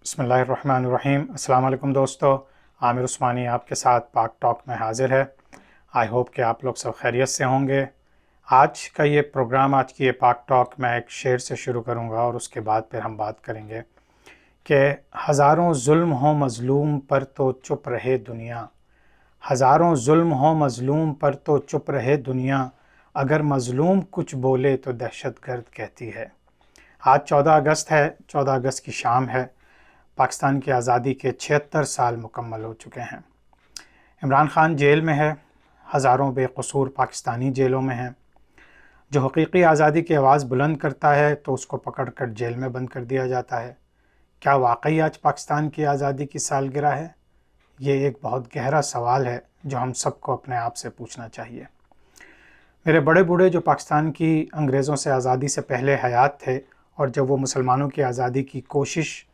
بسم اللہ الرحمن الرحیم۔ السلام علیکم دوستو، عامر عثمانی آپ کے ساتھ پاک ٹاک میں حاضر ہے۔ آئی ہوپ کہ آپ لوگ سب خیریت سے ہوں گے۔ آج کا یہ پروگرام، آج کی یہ پاک ٹاک میں ایک شعر سے شروع کروں گا اور اس کے بعد پھر ہم بات کریں گے کہ ہزاروں ظلم ہوں مظلوم پر تو چپ رہے دنیا، ہزاروں ظلم ہوں مظلوم پر تو چپ رہے دنیا، اگر مظلوم کچھ بولے تو دہشت گرد کہتی ہے۔ آج 14 اگست ہے، 14 اگست کی شام ہے۔ پاکستان کی آزادی کے 76 سال مکمل ہو چکے ہیں۔ عمران خان جیل میں ہے، ہزاروں بے قصور پاکستانی جیلوں میں ہیں۔ جو حقیقی آزادی کی آواز بلند کرتا ہے تو اس کو پکڑ کر جیل میں بند کر دیا جاتا ہے۔ کیا واقعی آج پاکستان کی آزادی کی سالگرہ ہے؟ یہ ایک بہت گہرا سوال ہے جو ہم سب کو اپنے آپ سے پوچھنا چاہیے۔ میرے بڑے بوڑھے جو پاکستان کی انگریزوں سے آزادی سے پہلے حیات تھے، اور جب وہ مسلمانوں کی آزادی کی کوشش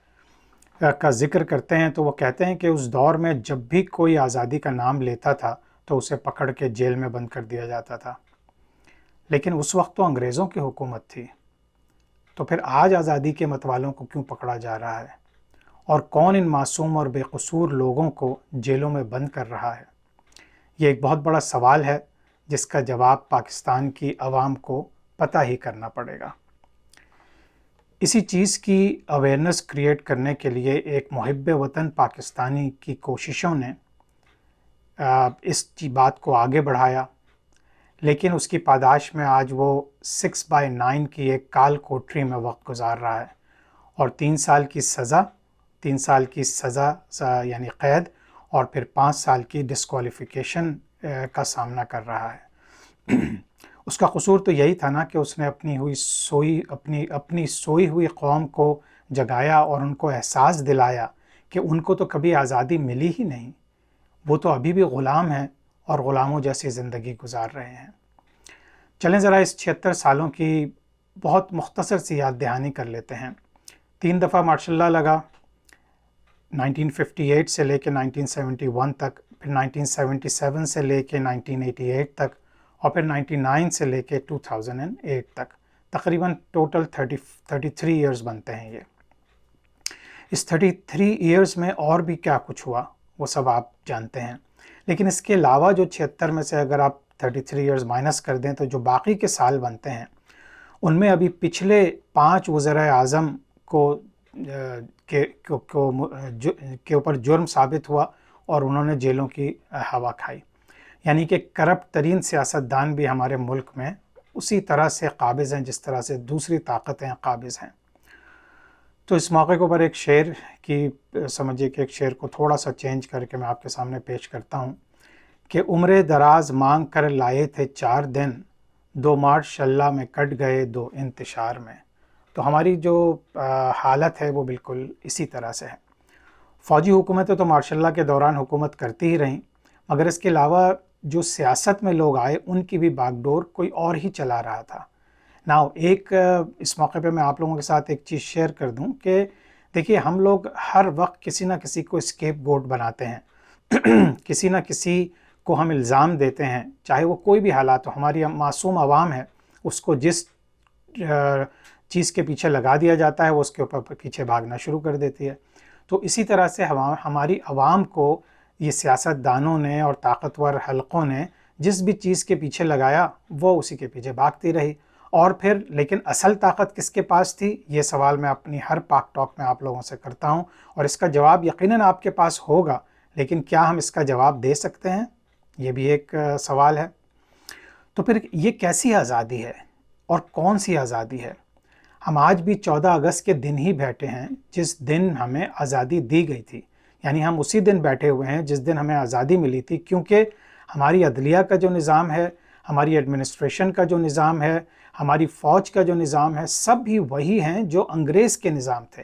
کا ذکر کرتے ہیں تو وہ کہتے ہیں کہ اس دور میں جب بھی کوئی آزادی کا نام لیتا تھا تو اسے پکڑ کے جیل میں بند کر دیا جاتا تھا۔ لیکن اس وقت تو انگریزوں کی حکومت تھی، تو پھر آج آزادی کے متوالوں کو کیوں پکڑا جا رہا ہے؟ اور کون ان معصوم اور بے قصور لوگوں کو جیلوں میں بند کر رہا ہے؟ یہ ایک بہت بڑا سوال ہے جس کا جواب پاکستان کی عوام کو پتہ ہی کرنا پڑے گا۔ اسی چیز کی اویئرنس کریٹ کرنے کے لیے ایک محب وطن پاکستانی کی کوششوں نے اس بات کو آگے بڑھایا، لیکن اس کی پاداش میں آج وہ 6/9 کی ایک کال کوٹری میں وقت گزار رہا ہے اور 3 سال کی سزا یعنی قید اور پھر 5 سال کی ڈسکوالیفیکیشن کا سامنا کر رہا ہے۔ اس کا قصور تو یہی تھا نا کہ اس نے اپنی سوئی ہوئی قوم کو جگایا اور ان کو احساس دلایا کہ ان کو تو کبھی آزادی ملی ہی نہیں، وہ تو ابھی بھی غلام ہیں اور غلاموں جیسی زندگی گزار رہے ہیں۔ چلیں ذرا اس 76 سالوں کی بہت مختصر سی یاد دہانی کر لیتے ہیں۔ 3 دفعہ مارشل لا لگا، 1958 سے لے کے 1971 تک، پھر 1977 سے لے کے 1988 تک، اور پھر 99 سے لے کے 2008 تک، تقریباً ٹوٹل 33 ایئرز بنتے ہیں یہ۔ اس 33 ایئرز میں اور بھی کیا کچھ ہوا وہ سب آپ جانتے ہیں، لیکن اس کے علاوہ جو 76 میں سے اگر آپ 33 ایئرز مائنس کر دیں تو جو باقی کے سال بنتے ہیں ان میں ابھی پچھلے 5 وزرائے اعظم کے اوپر جرم ثابت ہوا اور انہوں نے جیلوں کی ہوا کھائی، یعنی کہ کرپٹ ترین سیاستدان بھی ہمارے ملک میں اسی طرح سے قابض ہیں جس طرح سے دوسری طاقتیں قابض ہیں۔ تو اس موقع کے اوپر ایک شعر کی سمجھیے کہ ایک شعر کو تھوڑا سا چینج کر کے میں آپ کے سامنے پیش کرتا ہوں کہ عمر دراز مانگ کر لائے تھے 4 دن، 2 مارچ اللہ میں کٹ گئے 2 انتشار میں۔ تو ہماری جو حالت ہے وہ بالکل اسی طرح سے ہے۔ فوجی حکومتیں تو مارشل لا کے دوران حکومت کرتی ہی رہیں، مگر اس کے علاوہ جو سیاست میں لوگ آئے ان کی بھی باغ ڈور کوئی اور ہی چلا رہا تھا۔ اس موقع پہ میں آپ لوگوں کے ساتھ ایک چیز شیئر کر دوں کہ دیکھیے، ہم لوگ ہر وقت کسی نہ کسی کو اسکیپ گوٹ بناتے ہیں، کسی نہ کسی کو ہم الزام دیتے ہیں، چاہے وہ کوئی بھی حالات ہو۔ ہماری معصوم عوام ہے، اس کو جس چیز کے پیچھے لگا دیا جاتا ہے وہ اس کے اوپر پیچھے بھاگنا شروع کر دیتی ہے۔ تو اسی طرح سے ہماری عوام کو یہ سیاست دانوں نے اور طاقتور حلقوں نے جس بھی چیز کے پیچھے لگایا وہ اسی کے پیچھے بھاگتی رہی۔ اور پھر لیکن اصل طاقت کس کے پاس تھی؟ یہ سوال میں اپنی ہر پاک ٹاک میں آپ لوگوں سے کرتا ہوں، اور اس کا جواب یقیناً آپ کے پاس ہوگا، لیکن کیا ہم اس کا جواب دے سکتے ہیں؟ یہ بھی ایک سوال ہے۔ تو پھر یہ کیسی آزادی ہے اور کون سی آزادی ہے؟ ہم آج بھی 14 اگست کے دن ہی بیٹھے ہیں جس دن ہمیں آزادی دی گئی تھی، یعنی ہم اسی دن بیٹھے ہوئے ہیں جس دن ہمیں آزادی ملی تھی، کیونکہ ہماری عدلیہ کا جو نظام ہے، ہماری ایڈمنسٹریشن کا جو نظام ہے، ہماری فوج کا جو نظام ہے، سب بھی وہی ہیں جو انگریز کے نظام تھے۔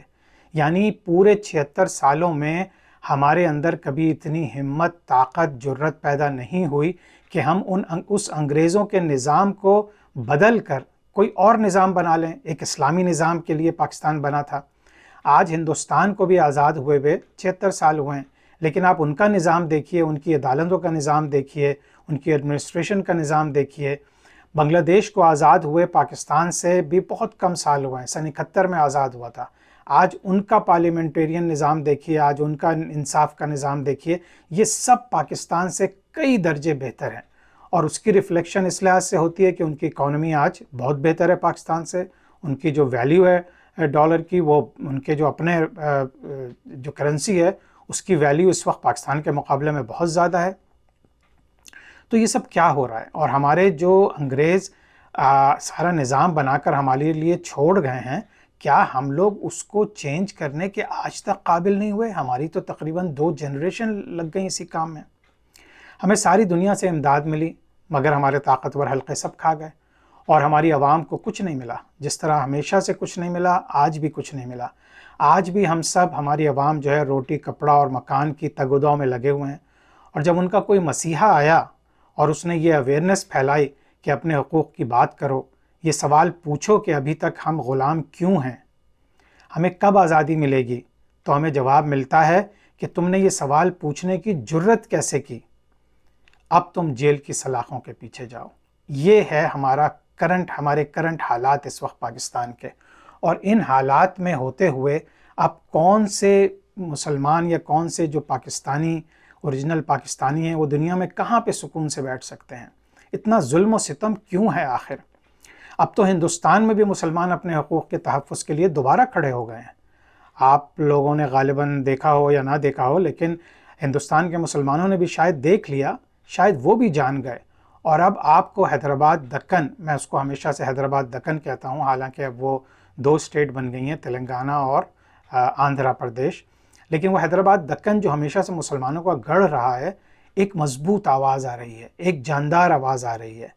یعنی پورے 76 سالوں میں ہمارے اندر کبھی اتنی ہمت، طاقت، جرت پیدا نہیں ہوئی کہ ہم اس انگریزوں کے نظام کو بدل کر کوئی اور نظام بنا لیں۔ ایک اسلامی نظام کے لیے پاکستان بنا تھا۔ آج ہندوستان کو بھی آزاد ہوئے 76 سال ہوئے ہیں، لیکن آپ ان کا نظام دیکھیے، ان کی عدالتوں کا نظام دیکھیے، ان کی ایڈمنسٹریشن کا نظام دیکھیے۔ بنگلہ دیش کو آزاد ہوئے پاکستان سے بھی بہت کم سال ہوئے ہیں، سن 71 میں آزاد ہوا تھا۔ آج ان کا پارلیمنٹرین نظام دیکھیے، آج ان کا انصاف کا نظام دیکھیے، یہ سب پاکستان سے کئی درجے بہتر ہیں، اور اس کی ریفلیکشن اس لحاظ سے ہوتی ہے کہ ان کی اکانومی آج بہت بہتر ہے پاکستان سے، ان کی جو ویلیو ہے ڈالر کی، وہ ان کے جو اپنے جو کرنسی ہے اس کی ویلیو اس وقت پاکستان کے مقابلے میں بہت زیادہ ہے۔ تو یہ سب کیا ہو رہا ہے؟ اور ہمارے جو انگریز سارا نظام بنا کر ہمارے لیے چھوڑ گئے ہیں، کیا ہم لوگ اس کو چینج کرنے کے آج تک قابل نہیں ہوئے؟ ہماری تو تقریباً 2 جنریشن لگ گئی اسی کام میں۔ ہمیں ساری دنیا سے امداد ملی، مگر ہمارے طاقتور حلقے سب کھا گئے، اور ہماری عوام کو کچھ نہیں ملا۔ جس طرح ہمیشہ سے کچھ نہیں ملا، آج بھی کچھ نہیں ملا۔ آج بھی ہم سب، ہماری عوام جو ہے روٹی، کپڑا اور مکان کی تگ و دو میں لگے ہوئے ہیں، اور جب ان کا کوئی مسیحا آیا اور اس نے یہ اویئرنیس پھیلائی کہ اپنے حقوق کی بات کرو، یہ سوال پوچھو کہ ابھی تک ہم غلام کیوں ہیں، ہمیں کب آزادی ملے گی، تو ہمیں جواب ملتا ہے کہ تم نے یہ سوال پوچھنے کی جرت کیسے کی، اب تم جیل کی سلاخوں کے پیچھے جاؤ۔ یہ ہے ہمارے کرنٹ حالات اس وقت پاکستان کے، اور ان حالات میں ہوتے ہوئے اب کون سے مسلمان یا کون سے جو پاکستانی اوریجنل پاکستانی ہیں وہ دنیا میں کہاں پہ سکون سے بیٹھ سکتے ہیں؟ اتنا ظلم و ستم کیوں ہے آخر؟ اب تو ہندوستان میں بھی مسلمان اپنے حقوق کے تحفظ کے لیے دوبارہ کھڑے ہو گئے ہیں۔ آپ لوگوں نے غالباً دیکھا ہو یا نہ دیکھا ہو، لیکن ہندوستان کے مسلمانوں نے بھی شاید دیکھ لیا، شاید وہ بھی جان گئے، اور اب آپ کو حیدرآباد دکن، میں اس کو ہمیشہ سے حیدرآباد دکن کہتا ہوں، حالانکہ اب وہ 2 اسٹیٹ بن گئی ہیں، تلنگانہ اور آندھرا پردیش، لیکن وہ حیدرآباد دکن جو ہمیشہ سے مسلمانوں کا گڑھ رہا ہے، ایک مضبوط آواز آ رہی ہے، ایک جاندار آواز آ رہی ہے۔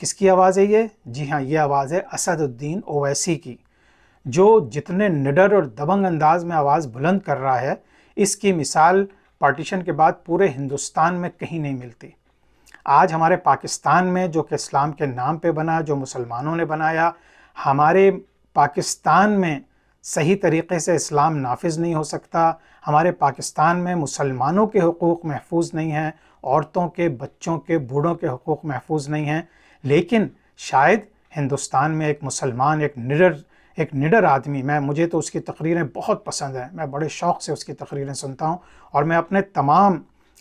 کس کی آواز ہے یہ؟ جی ہاں، یہ آواز ہے اسد الدین اویسی کی، جو جتنے نڈر اور دبنگ انداز میں آواز بلند کر رہا ہے، اس کی مثال پارٹیشن کے بعد پورے ہندوستان میں کہیں نہیں ملتی۔ آج ہمارے پاکستان میں، جو کہ اسلام کے نام پہ بنا، جو مسلمانوں نے بنایا، ہمارے پاکستان میں صحیح طریقے سے اسلام نافذ نہیں ہو سکتا، ہمارے پاکستان میں مسلمانوں کے حقوق محفوظ نہیں ہیں، عورتوں کے، بچوں کے، بوڑھوں کے حقوق محفوظ نہیں ہیں، لیکن شاید ہندوستان میں ایک مسلمان، ایک نڈر آدمی، مجھے تو اس کی تقریریں بہت پسند ہیں، میں بڑے شوق سے اس کی تقریریں سنتا ہوں، اور میں اپنے تمام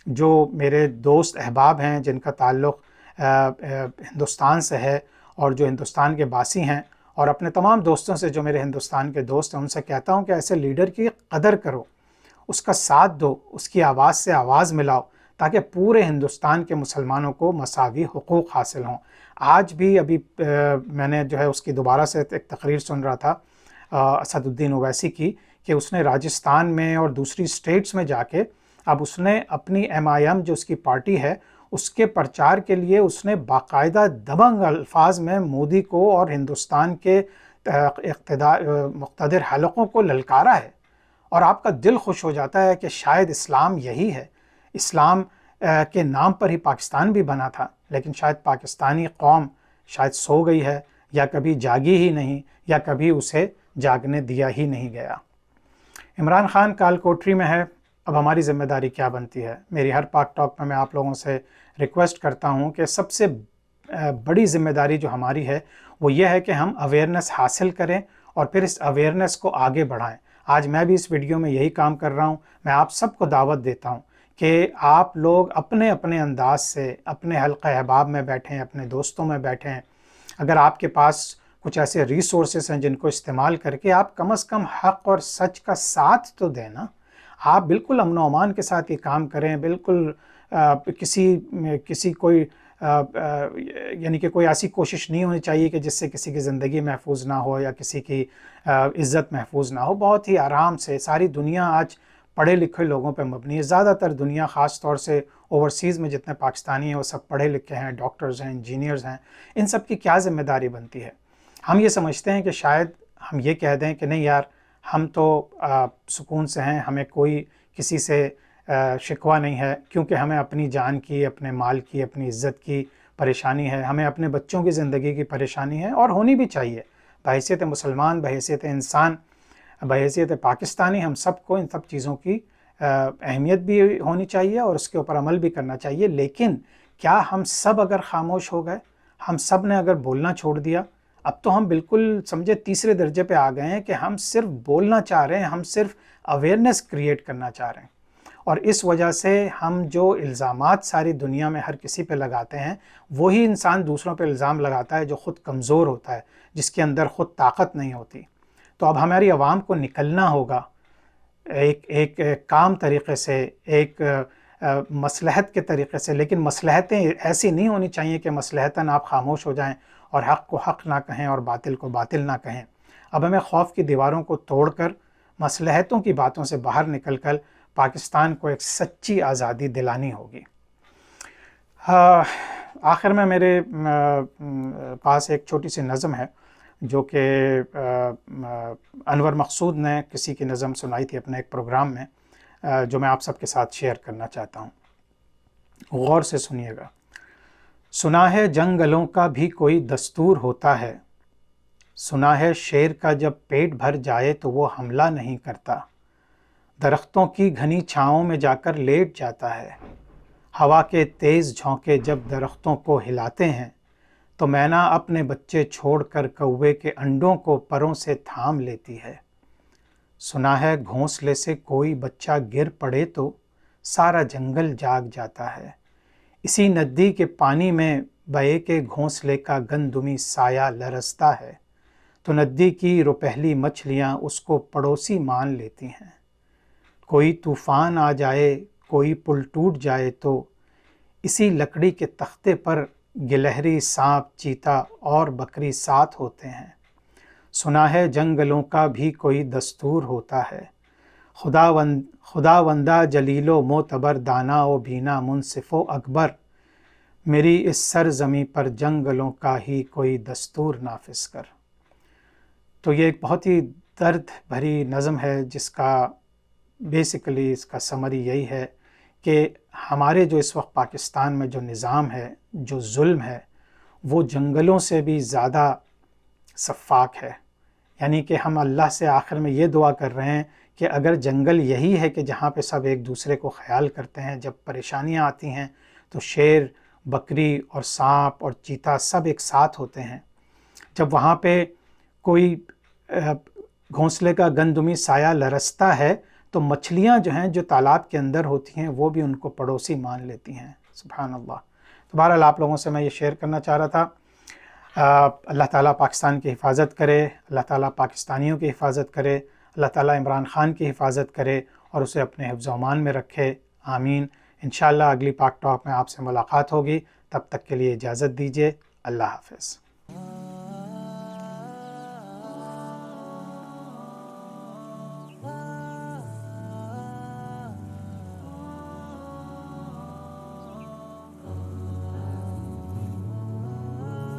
جو میرے دوست احباب ہیں جن کا تعلق ہندوستان سے ہے اور جو ہندوستان کے باسی ہیں، اور اپنے تمام دوستوں سے جو میرے ہندوستان کے دوست ہیں، ان سے کہتا ہوں کہ ایسے لیڈر کی قدر کرو، اس کا ساتھ دو، اس کی آواز سے آواز ملاؤ، تاکہ پورے ہندوستان کے مسلمانوں کو مساوی حقوق حاصل ہوں۔ آج بھی ابھی میں نے جو ہے اس کی دوبارہ سے ایک تقریر سن رہا تھا اسد الدین اویسی کی، کہ اس نے راجستھان میں اور دوسری اسٹیٹس میں جا کے اب اس نے اپنی MIM جو اس کی پارٹی ہے، اس کے پرچار کے لیے اس نے باقاعدہ دبنگ الفاظ میں مودی کو اور ہندوستان کے مقتدر حلقوں کو للکارا ہے، اور آپ کا دل خوش ہو جاتا ہے کہ شاید اسلام یہی ہے۔ اسلام کے نام پر ہی پاکستان بھی بنا تھا، لیکن شاید پاکستانی قوم شاید سو گئی ہے، یا کبھی جاگی ہی نہیں، یا کبھی اسے جاگنے دیا ہی نہیں گیا۔ عمران خان کال کوٹری میں ہے، اب ہماری ذمہ داری کیا بنتی ہے؟ میری ہر پاک ٹاک میں آپ لوگوں سے ریکویسٹ کرتا ہوں کہ سب سے بڑی ذمہ داری جو ہماری ہے وہ یہ ہے کہ ہم اویئرنیس حاصل کریں اور پھر اس اویئرنیس کو آگے بڑھائیں۔ آج میں بھی اس ویڈیو میں یہی کام کر رہا ہوں۔ میں آپ سب کو دعوت دیتا ہوں کہ آپ لوگ اپنے اپنے انداز سے اپنے حلقہ احباب میں بیٹھیں، اپنے دوستوں میں بیٹھیں، اگر آپ کے پاس کچھ ایسے ریسورسز ہیں جن کو استعمال کر کے آپ کم از کم حق اور سچ کا ساتھ تو دیں نا۔ آپ بالکل امن و امان کے ساتھ یہ کام کریں، بالکل یعنی کہ کوئی ایسی کوشش نہیں ہونی چاہیے کہ جس سے کسی کی زندگی محفوظ نہ ہو یا کسی کی عزت محفوظ نہ ہو۔ بہت ہی آرام سے، ساری دنیا آج پڑھے لکھے لوگوں پہ مبنی ہے، زیادہ تر دنیا، خاص طور سے اوورسیز میں جتنے پاکستانی ہیں وہ سب پڑھے لکھے ہیں، ڈاکٹرز ہیں، انجینئرز ہیں۔ ان سب کی کیا ذمہ داری بنتی ہے؟ ہم یہ سمجھتے ہیں کہ شاید ہم یہ کہہ دیں کہ نہیں یار، ہم تو سکون سے ہیں، ہمیں کوئی کسی سے شکوہ نہیں ہے، کیونکہ ہمیں اپنی جان کی، اپنے مال کی، اپنی عزت کی پریشانی ہے، ہمیں اپنے بچوں کی زندگی کی پریشانی ہے، اور ہونی بھی چاہیے۔ بحیثیت مسلمان، بحیثیت انسان، بحیثیت پاکستانی، ہم سب کو ان سب چیزوں کی اہمیت بھی ہونی چاہیے اور اس کے اوپر عمل بھی کرنا چاہیے۔ لیکن کیا ہم سب اگر خاموش ہو گئے، ہم سب نے اگر بولنا چھوڑ دیا، اب تو ہم بالکل سمجھے تیسرے درجے پہ آ گئے ہیں کہ ہم صرف بولنا چاہ رہے ہیں، ہم صرف اویئرنیس کریٹ کرنا چاہ رہے ہیں، اور اس وجہ سے ہم جو الزامات ساری دنیا میں ہر کسی پہ لگاتے ہیں وہی انسان دوسروں پہ الزام لگاتا ہے جو خود کمزور ہوتا ہے، جس کے اندر خود طاقت نہیں ہوتی۔ تو اب ہماری عوام کو نکلنا ہوگا ایک کام طریقے سے، ایک مصلحت کے طریقے سے، لیکن مصلحتیں ایسی نہیں ہونی چاہیے کہ مصلحتاً آپ خاموش ہو جائیں اور حق کو حق نہ کہیں اور باطل کو باطل نہ کہیں۔ اب ہمیں خوف کی دیواروں کو توڑ کر مصلحتوں کی باتوں سے باہر نکل کر پاکستان کو ایک سچی آزادی دلانی ہوگی۔ آخر میں میرے پاس ایک چھوٹی سی نظم ہے جو کہ انور مقصود نے کسی کی نظم سنائی تھی اپنے ایک پروگرام میں، جو میں آپ سب کے ساتھ شیئر کرنا چاہتا ہوں، غور سے سنیے گا۔ سنا ہے جنگلوں کا بھی کوئی دستور ہوتا ہے، سنا ہے شیر کا جب پیٹ بھر جائے تو وہ حملہ نہیں کرتا، درختوں کی گھنی چھاؤں میں جا کر لیٹ جاتا ہے، ہوا کے تیز جھونکے جب درختوں کو ہلاتے ہیں تو مینا اپنے بچے چھوڑ کر کوے کے انڈوں کو پروں سے تھام لیتی ہے، سنا ہے گھونسلے سے کوئی بچہ گر پڑے تو سارا جنگل جاگ جاتا ہے، اسی ندی کے پانی میں بہے کے گھونسلے کا گندمی سایہ لرزتا ہے تو ندی کی روپہلی مچھلیاں اس کو پڑوسی مان لیتی ہیں، کوئی طوفان آ جائے کوئی پل ٹوٹ جائے تو اسی لکڑی کے تختے پر گلہری سانپ چیتا اور بکری ساتھ ہوتے ہیں، سنا ہے جنگلوں کا بھی کوئی دستور ہوتا ہے، خداوندہ جلیل و معتبر دانا و بینا منصف و اکبر، میری اس سرزمیں پر جنگلوں کا ہی کوئی دستور نافذ کر۔ تو یہ ایک بہت ہی درد بھری نظم ہے جس کا بیسیکلی اس کا سمری یہی ہے کہ ہمارے جو اس وقت پاکستان میں جو نظام ہے، جو ظلم ہے، وہ جنگلوں سے بھی زیادہ سفاک ہے، یعنی کہ ہم اللہ سے آخر میں یہ دعا کر رہے ہیں کہ اگر جنگل یہی ہے کہ جہاں پہ سب ایک دوسرے کو خیال کرتے ہیں، جب پریشانیاں آتی ہیں تو شیر، بکری اور سانپ اور چیتا سب ایک ساتھ ہوتے ہیں، جب وہاں پہ کوئی گھونسلے کا گندمی سایہ لرزتا ہے تو مچھلیاں جو ہیں جو تالاب کے اندر ہوتی ہیں وہ بھی ان کو پڑوسی مان لیتی ہیں۔ سبحان اللہ۔ تو بہرحال آپ لوگوں سے میں یہ شیئر کرنا چاہ رہا تھا۔ اللہ تعالیٰ پاکستان کی حفاظت کرے، اللہ تعالیٰ پاکستانیوں کی حفاظت کرے، اللہ تعالیٰ عمران خان کی حفاظت کرے اور اسے اپنے حفظ و امان میں رکھے، آمین۔ انشاءاللہ اگلی پاک ٹاک میں آپ سے ملاقات ہوگی، تب تک کے لیے اجازت دیجیے، اللہ حافظ۔